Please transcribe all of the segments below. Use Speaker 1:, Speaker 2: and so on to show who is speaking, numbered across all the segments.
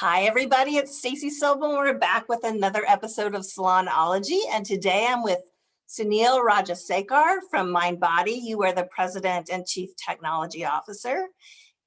Speaker 1: Hi, everybody. It's Stacy Sobel. We're back with another episode of Salonology. And today I'm with Sunil Rajasekar from Mindbody. You are the President and Chief Technology Officer.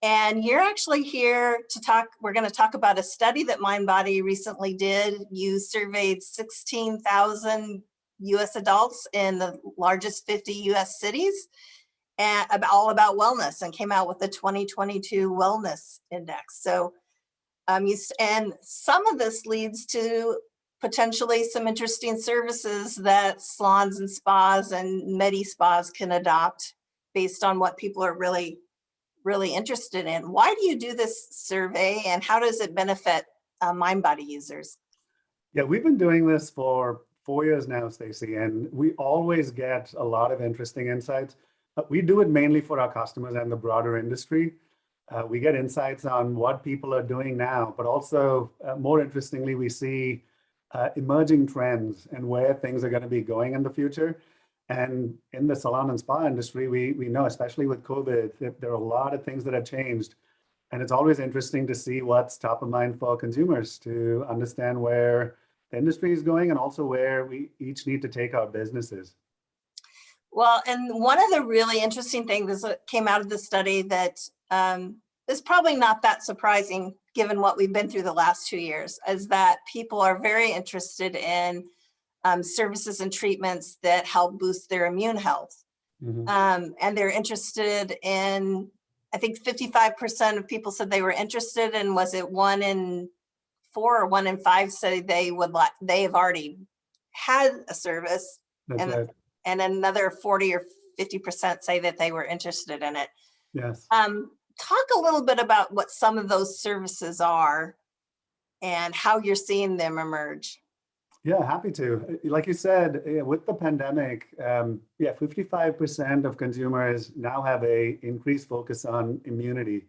Speaker 1: And you're actually here to talk. We're going to talk about a study that Mindbody recently did. You surveyed 16,000 US adults in the largest 50 US cities and all about wellness, and came out with the 2022 Wellness Index. So and some of this leads to potentially some interesting services that salons and spas and medi spas can adopt based on what people are really interested in. Why do you do this survey, and how does it benefit Mindbody users?
Speaker 2: Yeah, we've been doing this for 4 years now, Stacy, and we always get a lot of interesting insights. We do it mainly for our customers and the broader industry. We get insights on what people are doing now, but also more interestingly, we see emerging trends and where things are going to be going in the future. And in the salon and spa industry, we know, especially with COVID, that there are a lot of things that have changed. And it's always interesting to see what's top of mind for consumers, to understand where the industry is going and also where we each need to take our businesses.
Speaker 1: Well, and one of the really interesting things that came out of the study that is probably not that surprising given what we've been through the last 2 years, is that people are very interested in services and treatments that help boost their immune health.
Speaker 2: Mm-hmm.
Speaker 1: And they're interested in, I think 55% of people said they were interested in, was it 1 in 4 or 1 in 5 said they have already had a service.
Speaker 2: That's right.
Speaker 1: And another 40 or 50% say that they were interested in it.
Speaker 2: Yes.
Speaker 1: Talk a little bit about what some of those services are and how you're seeing them emerge.
Speaker 2: Yeah, happy to. Like you said, with the pandemic, 55% of consumers now have a increased focus on immunity.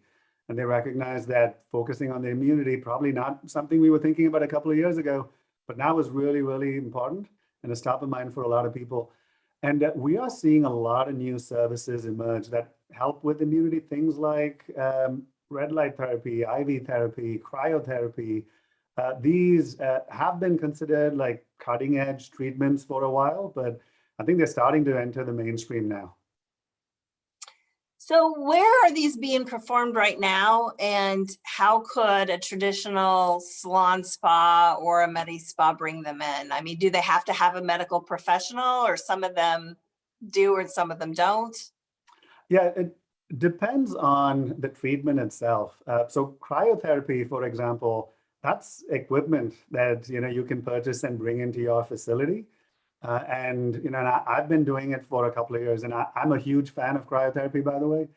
Speaker 2: And they recognize that focusing on the immunity, probably not something we were thinking about a couple of years ago, but now is really, really important and is top of mind for a lot of people. And we are seeing a lot of new services emerge that help with immunity, things like red light therapy, IV therapy, cryotherapy. These have been considered like cutting edge treatments for a while, but I think they're starting to enter the mainstream now.
Speaker 1: So where are these being performed right now, and how could a traditional salon spa or a medi spa bring them in? I mean, do they have to have a medical professional, or some of them do and some of them don't?
Speaker 2: Yeah, it depends on the treatment itself. So cryotherapy, for example, that's equipment that you can purchase and bring into your facility. And I've been doing it for a couple of years, and I'm a huge fan of cryotherapy, by the way.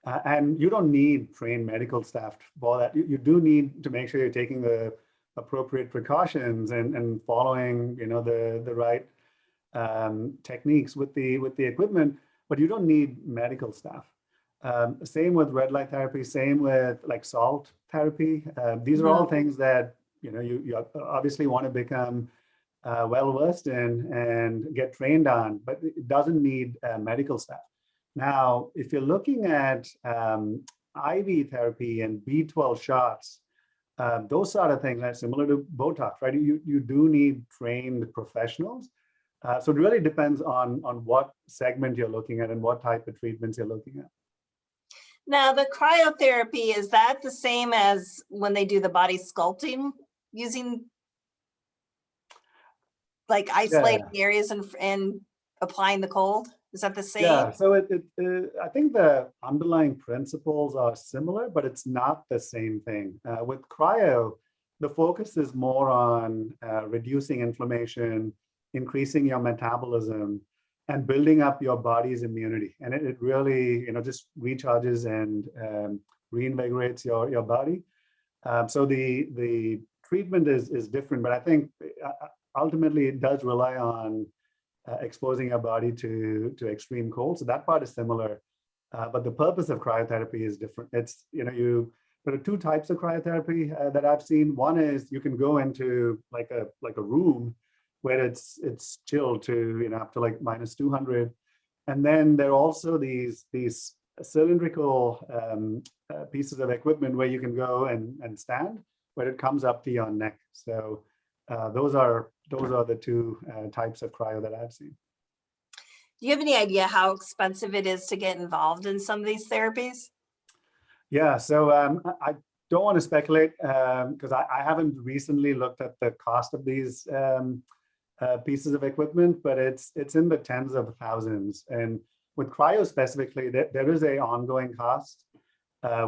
Speaker 2: And you don't need trained medical staff for that. You do need to make sure you're taking the appropriate precautions and following the right techniques with the equipment, but you don't need medical staff. Same with red light therapy, same with like salt therapy. These are all things that you obviously want to become well-versed in and get trained on, but it doesn't need medical staff. Now, if you're looking at IV therapy and B12 shots, those sort of things are similar to Botox, right? You do need trained professionals. So it really depends on what segment you're looking at and what type of treatments you're looking at.
Speaker 1: Now, the cryotherapy, is that the same as when they do the body sculpting using like isolating areas and applying the cold? Is that the same?
Speaker 2: Yeah, so I think the underlying principles are similar, but it's not the same thing. With cryo, the focus is more on reducing inflammation, increasing your metabolism, and building up your body's immunity. And it really, just recharges and reinvigorates your body. So the treatment is different, but I think ultimately it does rely on exposing your body to extreme cold. So that part is similar, but the purpose of cryotherapy is different. It's, there are 2 types of cryotherapy that I've seen. One is you can go into like a room where it's chilled to, up to like -200. And then there are also these cylindrical pieces of equipment where you can go and stand where it comes up to your neck. So those are the two types of cryo that I've seen.
Speaker 1: Do you have any idea how expensive it is to get involved in some of these therapies?
Speaker 2: Yeah, so I don't want to speculate because I haven't recently looked at the cost of these pieces of equipment, but it's in the tens of thousands. And with cryo specifically, there is a ongoing cost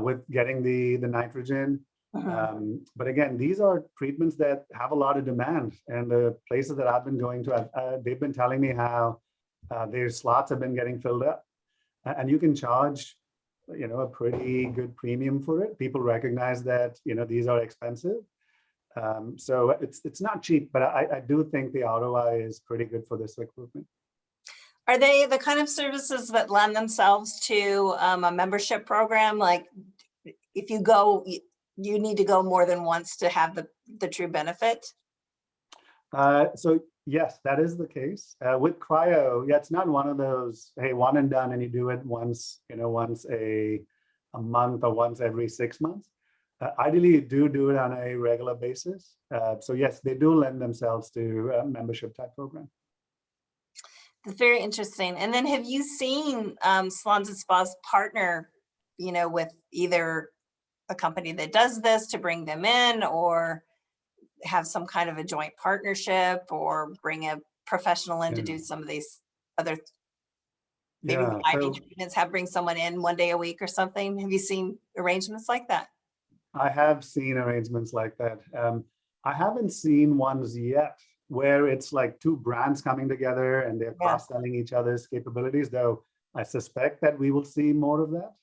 Speaker 2: with getting the nitrogen. But again, these are treatments that have a lot of demand, and the places that I've been going to, they've been telling me how their slots have been getting filled up, and you can charge, a pretty good premium for it. People recognize that, these are expensive. So it's not cheap, but I do think the ROI is pretty good for this equipment.
Speaker 1: Are they the kind of services that lend themselves to a membership program? Like if you go, you need to go more than once to have the true benefit?
Speaker 2: So yes, that is the case. With cryo, yeah, it's not one of those, hey, one and done, and you do it once, once a month or once every 6 months. Ideally, you do it on a regular basis. So yes, they do lend themselves to a membership type program.
Speaker 1: That's very interesting. And then have you seen Salons and Spas partner, with either a company that does this to bring them in, or have some kind of a joint partnership, or bring a professional in to do some of these other maybe IV treatments, bring someone in one day a week or something? Have you seen arrangements like that?
Speaker 2: I have seen arrangements like that. I haven't seen ones yet where it's like two brands coming together and they're cross-selling each other's capabilities, though I suspect that we will see more of that.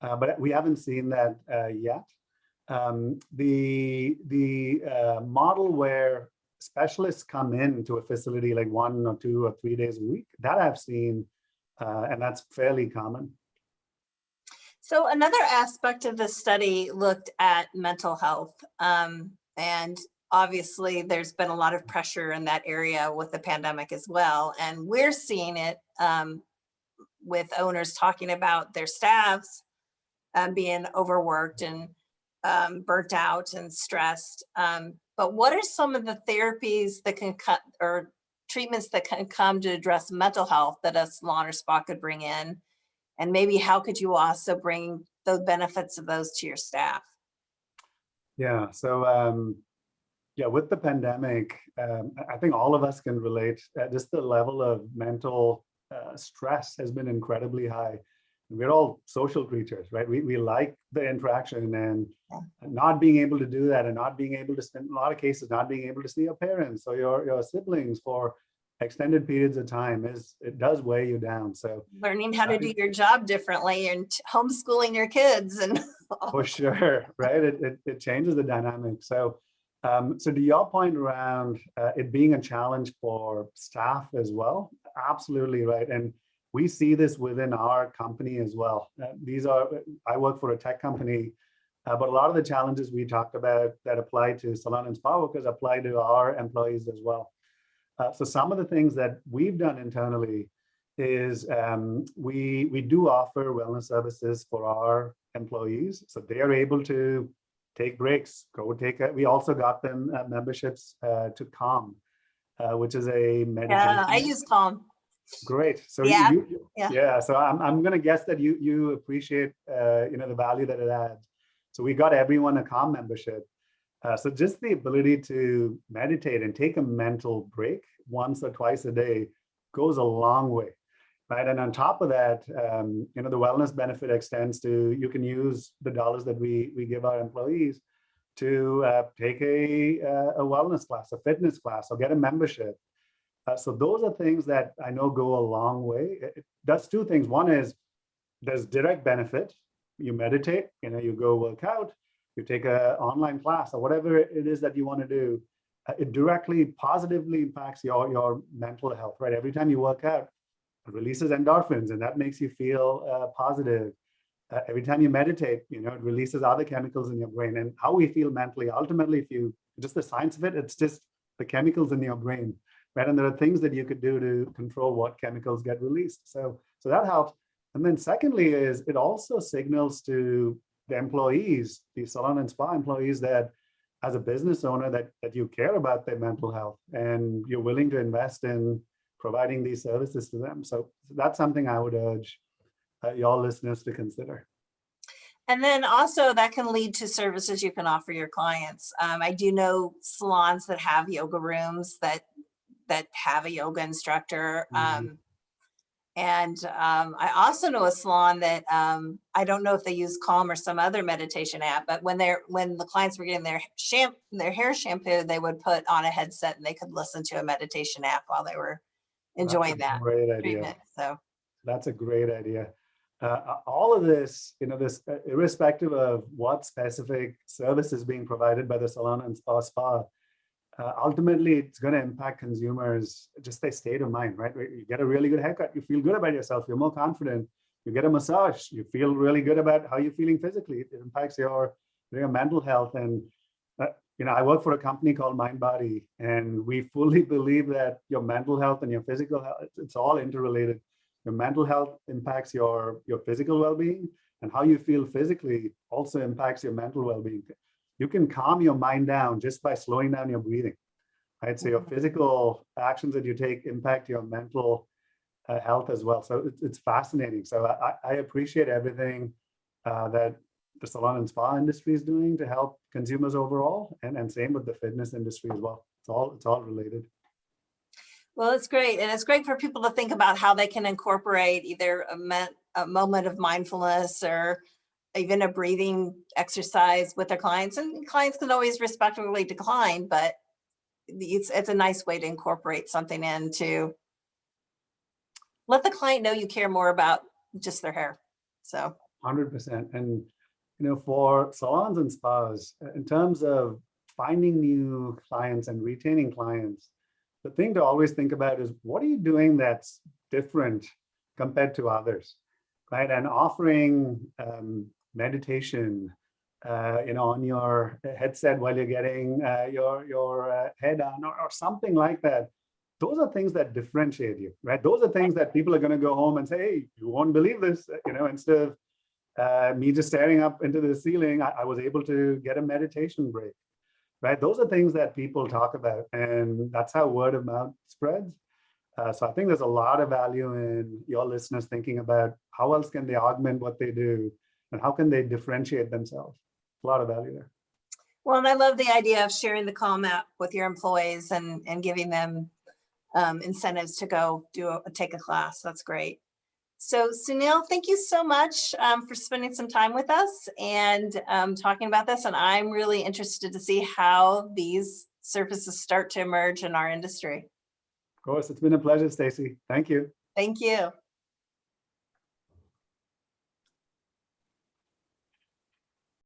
Speaker 2: But we haven't seen that yet. The model where specialists come into a facility like 1 or 2 or 3 days a week, that I've seen, and that's fairly common.
Speaker 1: So another aspect of the study looked at mental health, and obviously there's been a lot of pressure in that area with the pandemic as well. And we're seeing it with owners talking about their staffs being overworked and burnt out and stressed. But what are some of the therapies that can cut, or treatments that can come to address mental health that a salon or spa could bring in? And maybe how could you also bring the benefits of those to your staff?
Speaker 2: Yeah, so with the pandemic, I think all of us can relate. Just the level of mental stress has been incredibly high. We're all social creatures, right? We like the interaction, and not being able to do that, and not being able to spend, in a lot of cases, not being able to see your parents or your siblings for extended periods of time, it does weigh you down. So
Speaker 1: learning how to do your job differently and homeschooling your kids, and
Speaker 2: for sure, right? It changes the dynamic. So so to your point around it being a challenge for staff as well, absolutely right. And we see this within our company as well. I work for a tech company, but a lot of the challenges we talked about that apply to salon and spa workers apply to our employees as well. So some of the things that we've done internally is we do offer wellness services for our employees, so they are able to take breaks, we also got them memberships to Calm, which is a meditation.
Speaker 1: Yeah, I use Calm.
Speaker 2: Great. So so I'm going to guess that you appreciate the value that it adds. So we got everyone a Calm membership. So just the ability to meditate and take a mental break once or twice a day goes a long way, right? And on top of that, the wellness benefit extends to, you can use the dollars that we give our employees to take a wellness class, a fitness class, or get a membership. So those are things that I know go a long way. It does two things. One is there's direct benefit. You meditate, you go work out, you take an online class, or whatever it is that you want to do. It directly positively impacts your mental health, right? Every time you work out, it releases endorphins, and that makes you feel positive. Every time you meditate, it releases other chemicals in your brain. And how we feel mentally, ultimately, just the science of it, it's just the chemicals in your brain, right? And there are things that you could do to control what chemicals get released. So that helps. And then secondly is it also signals to the employees, the salon and spa employees, that as a business owner, that you care about their mental health and you're willing to invest in providing these services to them. So that's something I would urge your listeners to consider.
Speaker 1: And then also that can lead to services you can offer your clients. I do know salons that have yoga rooms that have a yoga instructor. And I also know a salon that I don't know if they use Calm or some other meditation app, but when the clients were getting their hair shampooed, they would put on a headset and they could listen to a meditation app while they were enjoying that treatment. So
Speaker 2: that's a great idea. All of this, this irrespective of what specific service is being provided by the salon and spa, ultimately it's going to impact consumers, just their state of mind, right? You get a really good haircut, you feel good about yourself, you're more confident. You get a massage, you feel really good about how you're feeling physically. It impacts your mental health. And I work for a company called Mindbody, and we fully believe that your mental health and your physical health, it's all interrelated. Your mental health impacts your physical well-being, and how you feel physically also impacts your mental well-being. You can calm your mind down just by slowing down your breathing, right? So your physical actions that you take impact your mental health as well. So it's fascinating. So I appreciate everything that the salon and spa industry is doing to help consumers overall, and same with the fitness industry as well. It's all related.
Speaker 1: Well, it's great. And it's great for people to think about how they can incorporate either a moment of mindfulness or even a breathing exercise with their clients. And clients can always respectfully decline, but it's a nice way to incorporate something in to let the client know you care more about just their hair. So
Speaker 2: 100%. And for salons and spas, in terms of finding new clients and retaining clients, the thing to always think about is, what are you doing that's different compared to others, right? And offering meditation, on your headset while you're getting your hair done, or something like that. Those are things that differentiate you, right? Those are things that people are going to go home and say, hey, you won't believe this, instead of me just staring up into the ceiling, I was able to get a meditation break, right? Those are things that people talk about, and that's how word of mouth spreads. So I think there's a lot of value in your listeners thinking about how else can they augment what they do, and how can they differentiate themselves. A lot of value there.
Speaker 1: Well, and I love the idea of sharing the Calm app with your employees and giving them incentives to go take a class. That's great. So Sunil, thank you so much for spending some time with us and talking about this. And I'm really interested to see how these services start to emerge in our industry.
Speaker 2: Of course, it's been a pleasure, Stacey. Thank you.
Speaker 1: Thank you.